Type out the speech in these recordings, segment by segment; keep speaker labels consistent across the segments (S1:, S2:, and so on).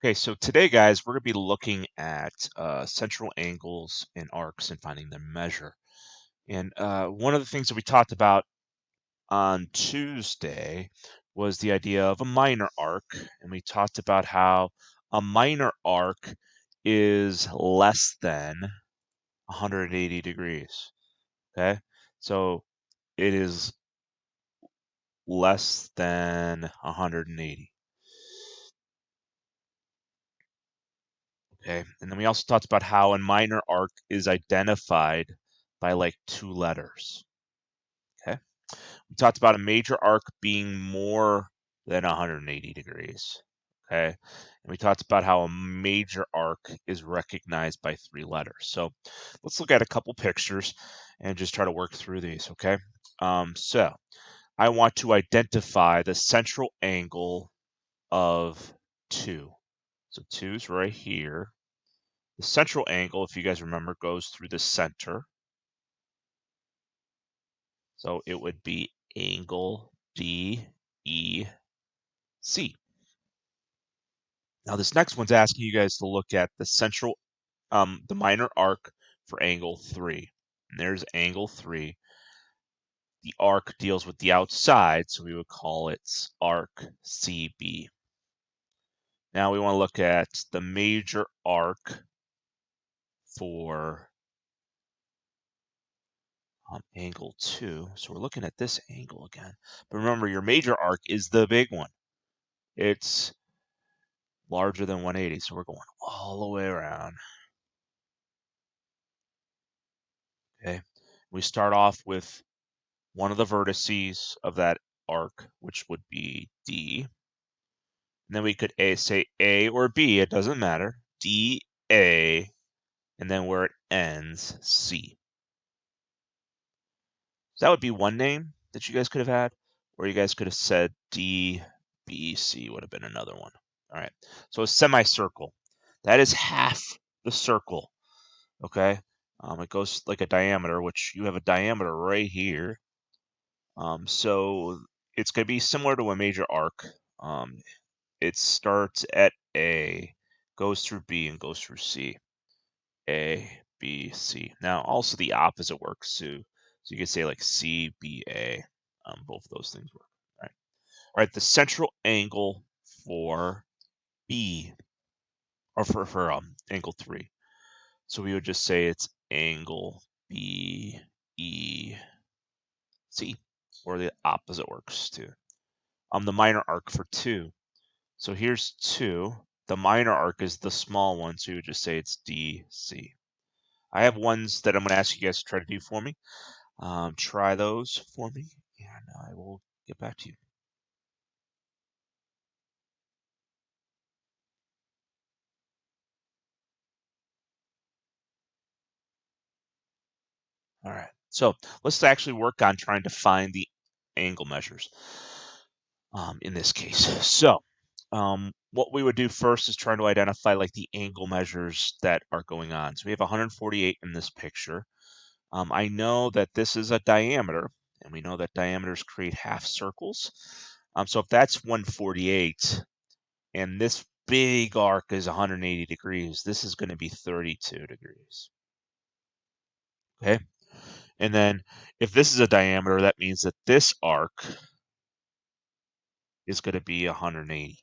S1: Okay, so today, guys, we're going to be looking at central angles and arcs and finding their measure. And one of the things that we talked about on Tuesday was the idea of a minor arc, and we talked about how a minor arc is less than 180 degrees. Okay, so it is less than 180. Okay, and then we also talked about how a minor arc is identified by like 2 letters. Okay, we talked about a major arc being more than 180 degrees. Okay, and we talked about how a major arc is recognized by 3 letters. So let's look at a couple pictures and just try to work through these. Okay, so I want to identify the central angle of 2. So 2 is right here. The central angle, if you guys remember, goes through the center. So it would be angle DEC. Now this next one's asking you guys to look at the central, the minor arc for angle 3. And there's angle 3. The arc deals with the outside, so we would call it arc CB. Now we want to look at the major arc for angle 2. So we're looking at this angle again. But remember, your major arc is the big one. It's larger than 180, so we're going all the way around. Okay, we start off with one of the vertices of that arc, which would be D. And then we could say A or B, it doesn't matter. D, A, and then where it ends, C. So that would be one name that you guys could have had, or you guys could have said D, B, C would have been another one. All right, so a semicircle. That is half the circle, okay? It goes like a diameter, which you have a diameter right here. So it's going to be similar to a major arc. It starts at A, goes through B, and goes through C. A, B, C. Now, also the opposite works too. So you can say like C, B, A. Both of those things work. All right. All right. The central angle for B, or for angle 3. So we would just say it's angle B, E, C, or the opposite works too. The minor arc for 2. So here's 2. The minor arc is the small one, so you would just say it's DC. I have ones that I'm going to ask you guys to try to do for me. Try those for me, and I will get back to you. All right, so let's actually work on trying to find the angle measures in this case. So what we would do first is try to identify like the angle measures that are going on. So we have 148 in this picture. I know that this is a diameter, and we know that diameters create half circles. So if that's 148, and this big arc is 180 degrees, this is going to be 32 degrees. Okay, and then if this is a diameter, that means that this arc is going to be 180.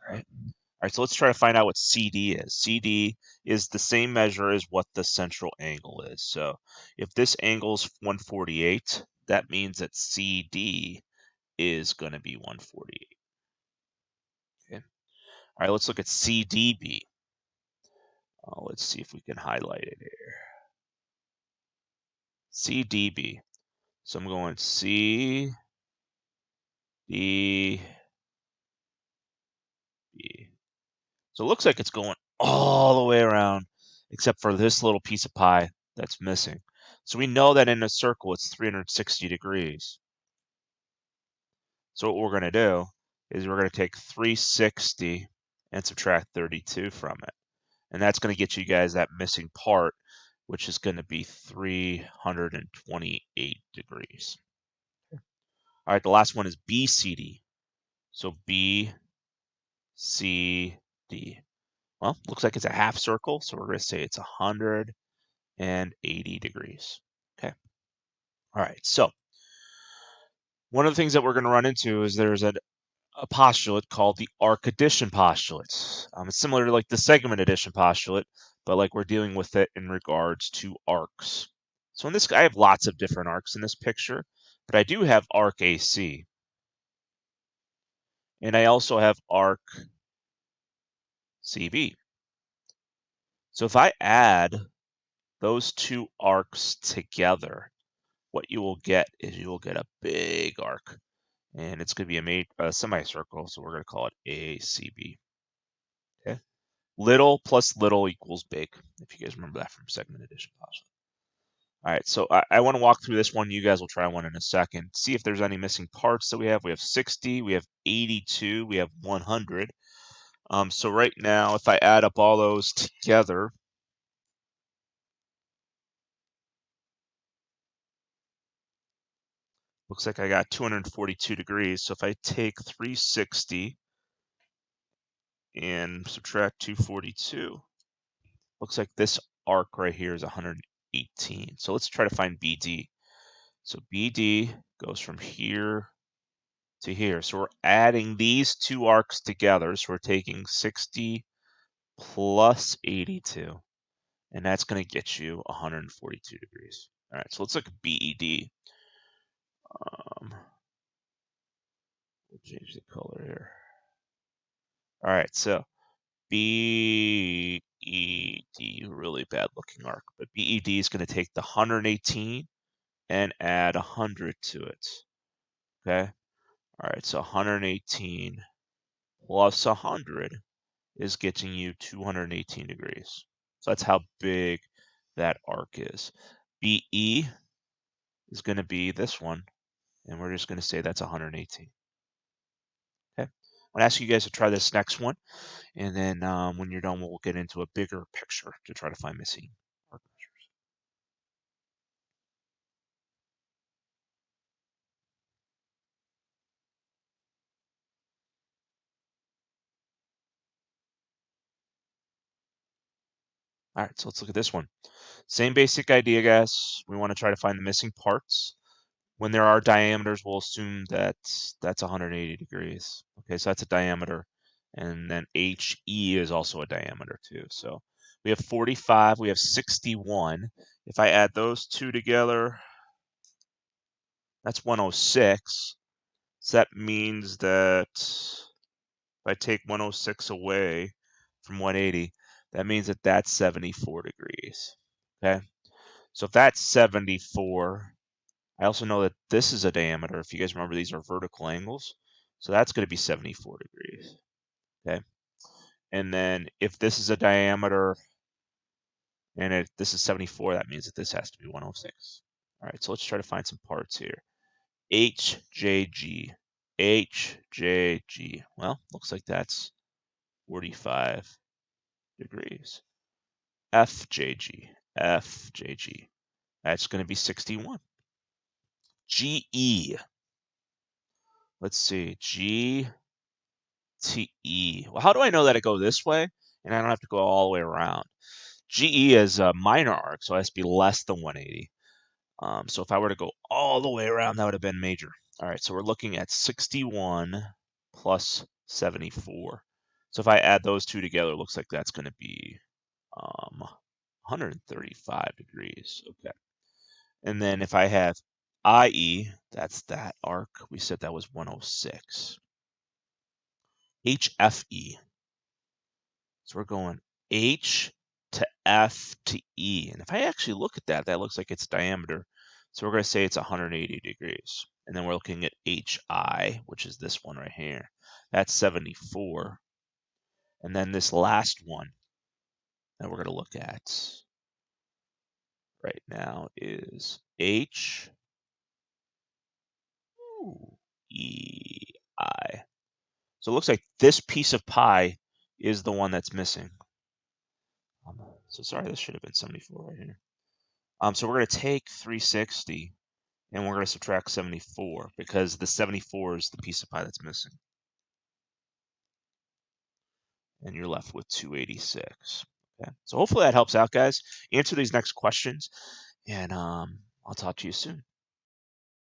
S1: Right? All right, so let's try to find out what CD is. CD is the same measure as what the central angle is. So if this angle is 148, that means that CD is going to be 148. Okay. All right, let's look at CDB. Let's see if we can highlight it here. CDB. So I'm going C, D, B. So it looks like it's going all the way around, except for this little piece of pie that's missing. So we know that in a circle, it's 360 degrees. So what we're going to do is we're going to take 360 and subtract 32 from it. And that's going to get you guys that missing part, which is going to be 328 degrees. All right, the last one is BCD. So BCD. Well, looks like it's a half circle, so we're going to say it's 180 degrees. Okay. All right, so one of the things that we're going to run into is there's a postulate called the arc addition postulate. It's similar to like the segment addition postulate, but like we're dealing with it in regards to arcs. So in this, I have lots of different arcs in this picture, but I do have arc AC. And I also have arc CV. So if I add those two arcs together, what you will get is you will get a big arc. And it's going to be a semicircle, so we're going to call it ACB. Okay. Little plus little equals big, if you guys remember that from segment addition postulate. All right, so I want to walk through this one. You guys will try one in a second. See if there's any missing parts that we have. We have 60, we have 82, we have 100. So right now, if I add up all those together, looks like I got 242 degrees. So if I take 360 and subtract 242, looks like this arc right here is 118. So let's try to find BD. So BD goes from here to here. So we're adding these two arcs together. So we're taking 60 plus 82, and that's going to get you 142 degrees. All right, so let's look at BED. We'll change the color here. All right, so BED, really bad looking arc, but BED is going to take the 118 and add 100 to it. Okay. All right, so 118 plus 100 is getting you 218 degrees. So that's how big that arc is. BE is going to be this one, and we're just going to say that's 118. Okay. I'm going to ask you guys to try this next one, and then when you're done, we'll get into a bigger picture to try to find missing arc measures. All right, so let's look at this one. Same basic idea, guys. We want to try to find the missing parts. When there are diameters, we'll assume that that's 180 degrees. Okay, so that's a diameter. And then HE is also a diameter too. So we have 45, we have 61. If I add those two together, that's 106. So that means that if I take 106 away from 180, that means that that's 74 degrees. Okay, so if that's 74, I also know that this is a diameter. If you guys remember, these are vertical angles. So that's going to be 74 degrees. Okay. And then if this is a diameter and this is 74, that means that this has to be 106. All right, so let's try to find some parts here. HJG. HJG. Well, looks like that's 45 degrees. FJG. FJG. That's going to be 61. GE. Let's see. GTE. Well, how do I know that it goes this way and I don't have to go all the way around? GE is a minor arc, so it has to be less than 180. So if I were to go all the way around, that would have been major. All right, so we're looking at 61 plus 74. So if I add those two together, it looks like that's going to be 135 degrees. Okay. And then if I have IE, that's that arc. We said that was 106. HFE. So we're going H to F to E. And if I actually look at that, that looks like it's diameter. So we're going to say it's 180 degrees. And then we're looking at HI, which is this one right here. That's 74. And then this last one that we're going to look at right now is HEI. So it looks like this piece of pie is the one that's missing. So sorry, this should have been 74 right here. So we're going to take 360 and we're going to subtract 74 because the 74 is the piece of pie that's missing. and you're left with 286. Okay, so hopefully that helps out, guys. Answer these next questions, and I'll talk to you soon.